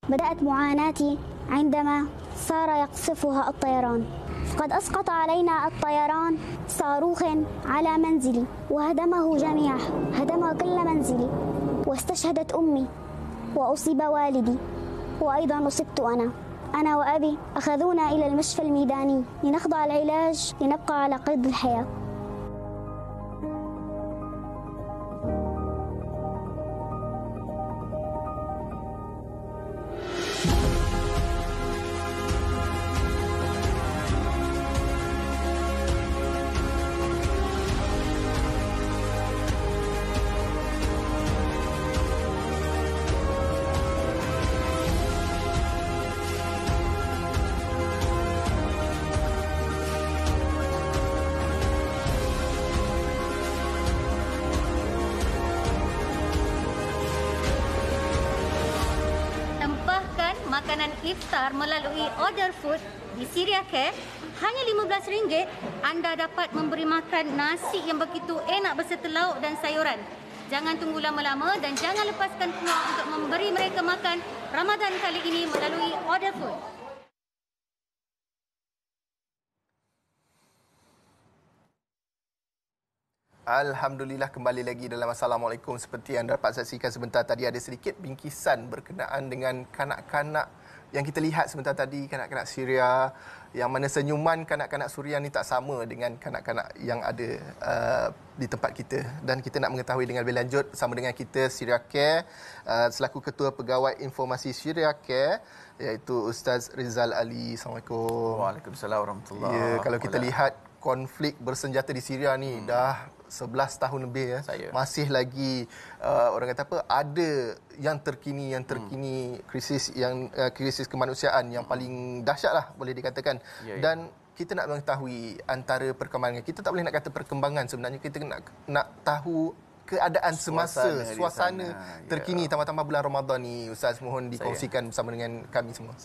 بدأت معاناتي عندما صار يقصفها الطيران. فقد أسقط علينا الطيران صاروخ على منزلي وهدمه جميعه، هدم كل منزلي، واستشهدت أمي وأصيب والدي وأيضا أصبت أنا وأبي أخذونا إلى المشفى الميداني لنخضع العلاج لنبقى على قيد الحياة. Makanan iftar melalui order food di Syria Care hanya RM15, anda dapat memberi makan nasi yang begitu enak berserta lauk dan sayuran. Jangan tunggu lama-lama dan jangan lepaskan peluang untuk memberi mereka makan Ramadan kali ini melalui order food. Alhamdulillah, kembali lagi dalam Assalamualaikum. Seperti yang dapat saksikan sebentar tadi, ada sedikit bingkisan berkenaan dengan kanak-kanak yang kita lihat sebentar tadi, kanak-kanak Syria, yang mana senyuman kanak-kanak Suria ni tak sama dengan kanak-kanak yang ada di tempat kita. Dan kita nak mengetahui dengan lebih lanjut bersama dengan kita Syria Care, selaku Ketua Pegawai Informasi Syria Care, iaitu Ustaz Rizal Ali. Assalamualaikum. Waalaikumsalam warahmatullahi Ya, wabarakatuh. kalau kita lihat konflik bersenjata di Syria ni dah 11 tahun lebih ya. Masih lagi orang kata apa, ada yang terkini krisis kemanusiaan yang paling dahsyat lah boleh dikatakan. Dan kita nak mengetahui antara perkembangan, kita tak boleh nak kata perkembangan, sebenarnya kita nak tahu keadaan semasa, suasana terkini tambah-tambah bulan Ramadan ni. Ustaz, mohon dikongsikan bersama dengan kami semua.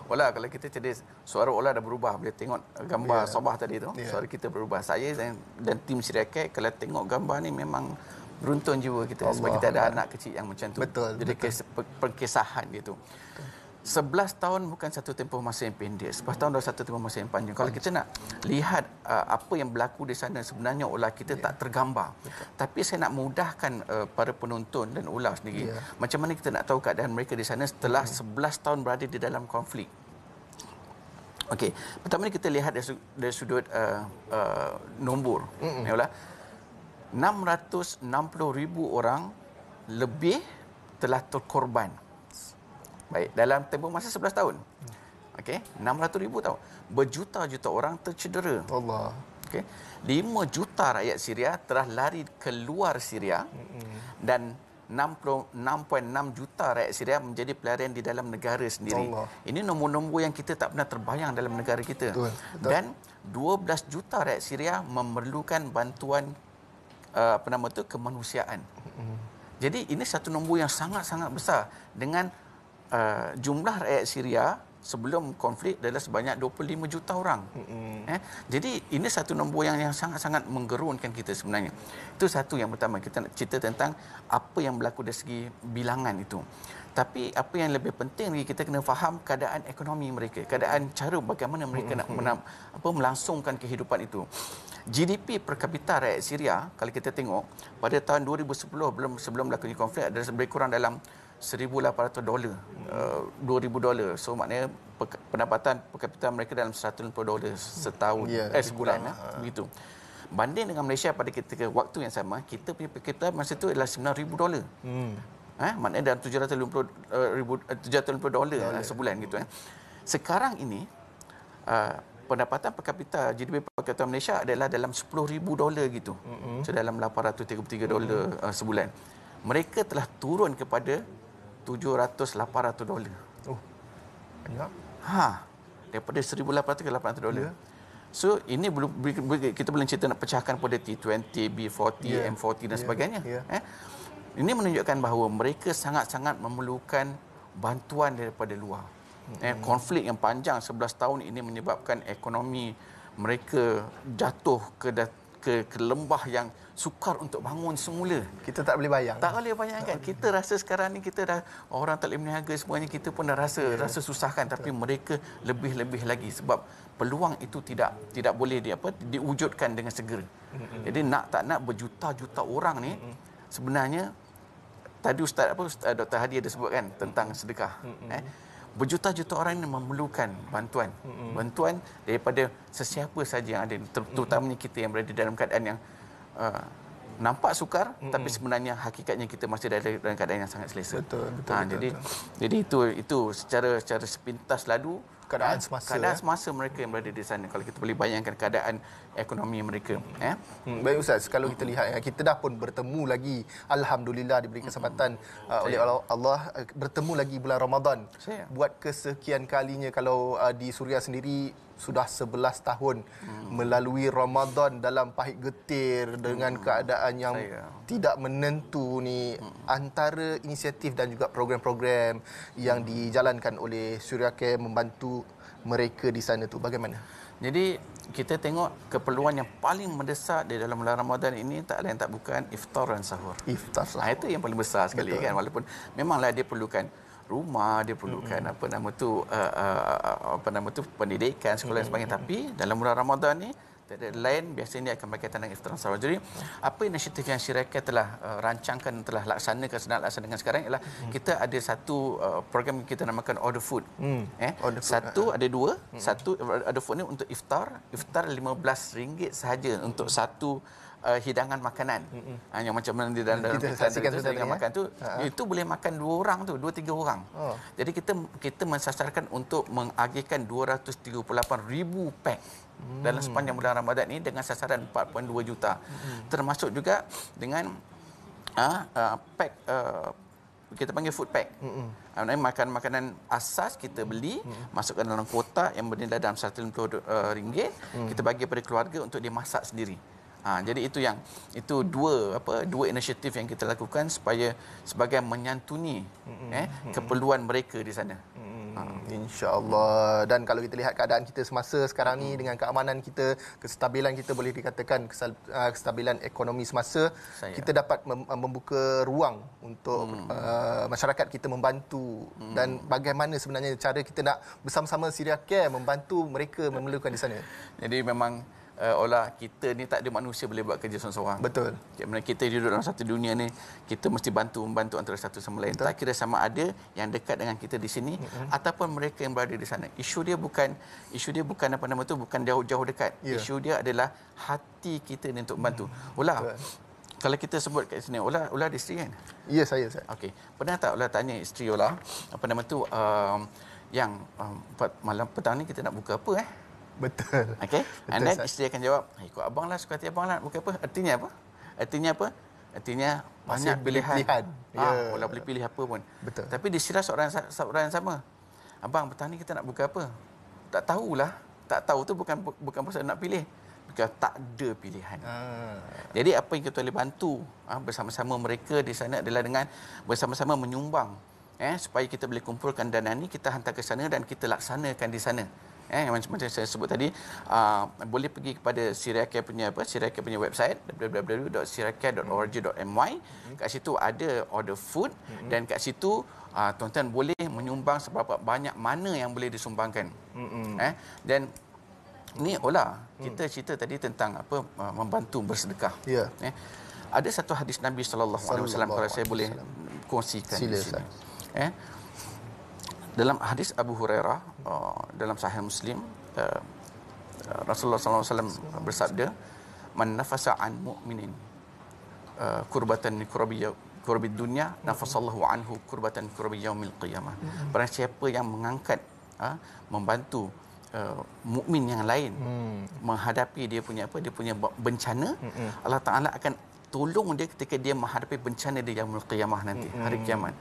Wala, kalau kita jadi suara Ola dah berubah bila tengok gambar Sabah tadi tu, suara kita berubah. Saya dan tim Syria Care kalau tengok gambar ni memang beruntun jiwa kita, sebab kita ada anak kecil yang macam tu. Jadi perkisahan dia tu. 11 tahun bukan satu tempoh masa yang pendek. 11 tahun adalah satu tempoh masa yang panjang. Kalau kita nak lihat apa yang berlaku di sana, sebenarnya Ola kita tak tergambar. Tapi saya nak mudahkan para penonton dan Ola sendiri. Macam mana kita nak tahu keadaan mereka di sana setelah 11 tahun berada di dalam konflik. Okey, pertama ni kita lihat dari sudut nombor. Ola, 660,000 orang lebih telah terkorban. Baik, dalam tempoh masa 11 tahun. Okey, 600,000 tahun. Berjuta-juta orang tercedera. Allah. Okey. 5 juta rakyat Syria telah lari keluar Syria dan 66.6 juta rakyat Syria menjadi pelarian di dalam negara sendiri. Allah. Ini nombor-nombor yang kita tak pernah terbayang dalam negara kita. Betul. Dan 12 juta rakyat Syria memerlukan bantuan kemanusiaan. Jadi ini satu nombor yang sangat-sangat besar dengan jumlah rakyat Syria sebelum konflik adalah sebanyak 25 juta orang. Jadi ini satu nombor yang sangat-sangat menggerunkan kita sebenarnya. Itu satu yang pertama, kita nak cerita tentang apa yang berlaku dari segi bilangan itu. Tapi apa yang lebih penting lagi, kita kena faham keadaan ekonomi mereka, keadaan cara bagaimana mereka nak melangsungkan kehidupan itu. GDP per kapita rakyat Syria, kalau kita tengok pada tahun 2010 sebelum berlakunya konflik, adalah lebih kurang dalam $1,800, $2,000. So maknanya pendapatan per kapita mereka dalam $150 setahun, sebulan begitu. Banding dengan Malaysia pada ketika waktu yang sama, kita punya per kapita masa itu adalah $9,000. Maknanya dalam $750 sebulan gitu. Sekarang ini pendapatan per kapita GDP per kapita Malaysia adalah dalam $10,000 gitu. So dalam $833 sebulan. Mereka telah turun kepada $700-800. Oh, banyak. Daripada $1,800 ke $800. So ini kita boleh cerita nak pecahkan pada T20, B40, M40 dan sebagainya. Ini menunjukkan bahawa mereka sangat-sangat memerlukan bantuan daripada luar. Konflik yang panjang 11 tahun ini menyebabkan ekonomi mereka jatuh ke lembah yang sukar untuk bangun semula. Kita tak boleh bayang. Tak boleh bayangkan. Kita rasa sekarang ni kita dah orang tak boleh berniaga semuanya, kita pun dah rasa susah kan, tapi mereka lebih-lebih lagi sebab peluang itu tidak boleh diwujudkan dengan segera. Jadi nak tak nak berjuta-juta orang ni sebenarnya tadi Ustaz Dr. Hadi ada sebutkan tentang sedekah. Berjuta-juta orang ini memerlukan bantuan daripada sesiapa saja yang ada, terutamanya kita yang berada dalam keadaan yang nampak sukar, tapi sebenarnya hakikatnya kita masih dalam keadaan yang sangat selesa. Betul. Jadi itu secara sepintas lalu keadaan semasa mereka yang berada di sana, kalau kita boleh bayangkan keadaan ekonomi mereka. Baik Ustaz, kalau kita lihat kita dah pun bertemu lagi, alhamdulillah diberi kesempatan oleh Allah bertemu lagi bulan Ramadan. Buat kesekian kalinya, kalau di Suria sendiri sudah 11 tahun melalui Ramadan dalam pahit getir dengan keadaan yang tidak menentu ni, antara inisiatif dan juga program-program yang dijalankan oleh Suria Care membantu mereka di sana tu bagaimana? Jadi kita tengok keperluan yang paling mendesak di dalam bulan Ramadan ini tak lain tak bukan iftar dan sahur. Iftar sahur. Itu yang paling besar sekali. Betul. Kan, walaupun memanglah dia perlukan rumah, dia perlukan pendidikan, sekolah dan sebagainya, tapi dalam bulan Ramadan ni lain biasanya akan berkaitan dengan iftar dan sahur. Jadi apa inisiatif yang Syarikat telah rancangkan, telah sedang laksanakan sekarang ialah kita ada satu program yang kita namakan order food. Satu ada dua. Satu order food ni untuk iftar RM15 sahaja untuk satu hidangan makanan. Yang macam mana di dalam hidangan makan tu, itu boleh makan 2 orang tu, 2-3 orang. Jadi kita mensasarkan untuk mengagihkan 238,000 pack dalam sepanjang bulan Ramadan ini dengan sasaran 4.2 juta. Termasuk juga dengan pack kita panggil food pack. Makanan asas kita beli, masukkan dalam kotak yang bernilai dalam RM150, kita bagi pada keluarga untuk dia masak sendiri. Jadi itu dua inisiatif yang kita lakukan supaya sebagai menyantuni keperluan mereka di sana. InsyaAllah. Dan kalau kita lihat keadaan kita semasa sekarang ni dengan keamanan kita, kestabilan kita, boleh dikatakan kestabilan ekonomi semasa, kita dapat membuka ruang untuk masyarakat kita membantu. Dan bagaimana sebenarnya cara kita nak bersama-sama Syariah Care membantu mereka memerlukan di sana. Jadi memang kita ni tak ada manusia boleh buat kerja seorang-seorang. Betul. Kita hidup dalam satu dunia ni, kita mesti membantu antara satu sama lain. Betul. Tak kira sama ada yang dekat dengan kita di sini ataupun mereka yang berada di sana. Isu dia bukan bukan jauh-jauh dekat. Isu dia adalah hati kita ni untuk membantu. Kalau kita sebut kat sini, Ola ada isteri kan? Ya, saya. Okey. Pernah tak Ola tanya isteri Ola, yang malam petang ni kita nak buka apa Betul. Okey. And then isteri akan jawab, ikut abang lah, suka hati abang lah, bukan apa. Artinya apa? Artinya banyak pilihan. Ola boleh pilih apa pun. Betul. Tapi disiras seorang yang sama. Abang, petang ni kita nak buka apa? Tak tahulah. Tak tahu tu bukan pasal nak pilih. Bukan tak ada pilihan. Jadi apa yang kita boleh bantu bersama-sama mereka di sana adalah dengan bersama-sama menyumbang supaya kita boleh kumpulkan dana ni, kita hantar ke sana dan kita laksanakan di sana. Macam saya sebut tadi, boleh pergi kepada Syariah Care punya website www.syariahcare.org.my. Kat situ ada order food dan kat situ tuan-tuan boleh menyumbang seberapa banyak mana yang boleh disumbangkan. Dan ni kita cerita tadi tentang membantu bersedekah. Ada satu hadis Nabi sallallahu alaihi wasallam, kalau saya boleh kongsikan di sini. Dalam hadis Abu Hurairah dalam Sahih Muslim, Rasulullah sallallahu alaihi wasallam bersabda, "Man nafasa an mu'minin kurbatan min kurbi dunya, nafasallahu anhu kurbatan kurbi yaumil qiyamah." Barang siapa yang mengangkat membantu mukmin yang lain menghadapi dia punya bencana, Allah Taala akan tolong dia ketika dia menghadapi bencana di yaumil qiyamah nanti, hari kiamat.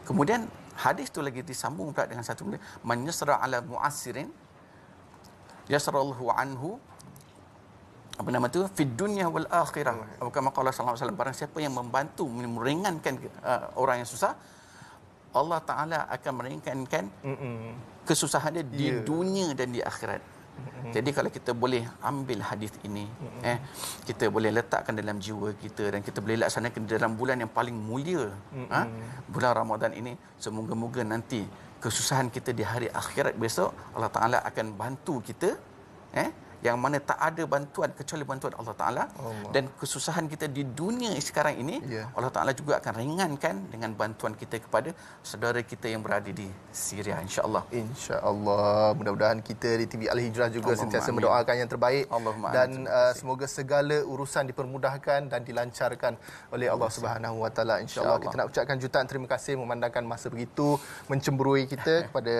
Kemudian hadis tu lagi disambung pula dengan satu benda, man yasra ala mu'assirin yasrallahu anhu fid dunya wal akhirah. Kama qala sallallahu alaihi wasallam, barang siapa yang membantu meringankan orang yang susah, Allah Taala akan meringankan kesusahan dia di dunia dan di akhirat. Jadi kalau kita boleh ambil hadis ini, kita boleh letakkan dalam jiwa kita dan kita boleh laksanakan dalam bulan yang paling mulia, bulan Ramadan ini, semoga-moga nanti kesusahan kita di hari akhirat besok Allah Taala akan bantu kita, yang mana tak ada bantuan kecuali bantuan Allah Taala, dan kesusahan kita di dunia sekarang ini Allah Taala juga akan ringankan dengan bantuan kita kepada saudara kita yang berada di Syria, insya-Allah. Insya-Allah, mudah-mudahan kita di TV Al-Hijrah juga sentiasa mendoakan yang terbaik dan semoga segala urusan dipermudahkan dan dilancarkan oleh Allah Subhanahu Wa Taala, insya-Allah. Kita nak ucapkan jutaan terima kasih memandangkan masa begitu mencemburui kita kepada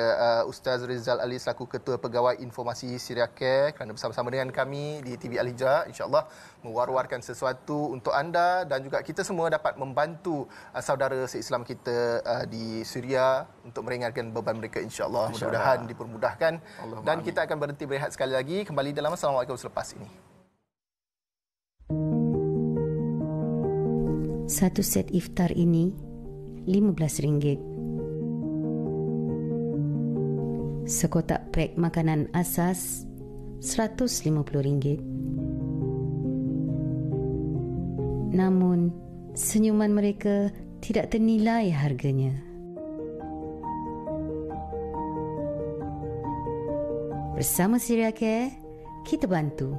Ustaz Rizal Ali selaku Ketua Pegawai Informasi Syria Care kerana bersama dengan kami di TV Al-Hijrah, insya-Allah mewar-warkan sesuatu untuk anda dan juga kita semua dapat membantu saudara se-Islam kita di Syria untuk meringankan beban mereka, insya-Allah. Mudah-mudahan dipermudahkan dan kita akan berhenti berehat sekali lagi, kembali dalam Assalamualaikum selepas ini. Satu set iftar ini RM15. Sekotak pek makanan asas RM150. Namun, senyuman mereka tidak ternilai harganya. Bersama Syria Care, kita bantu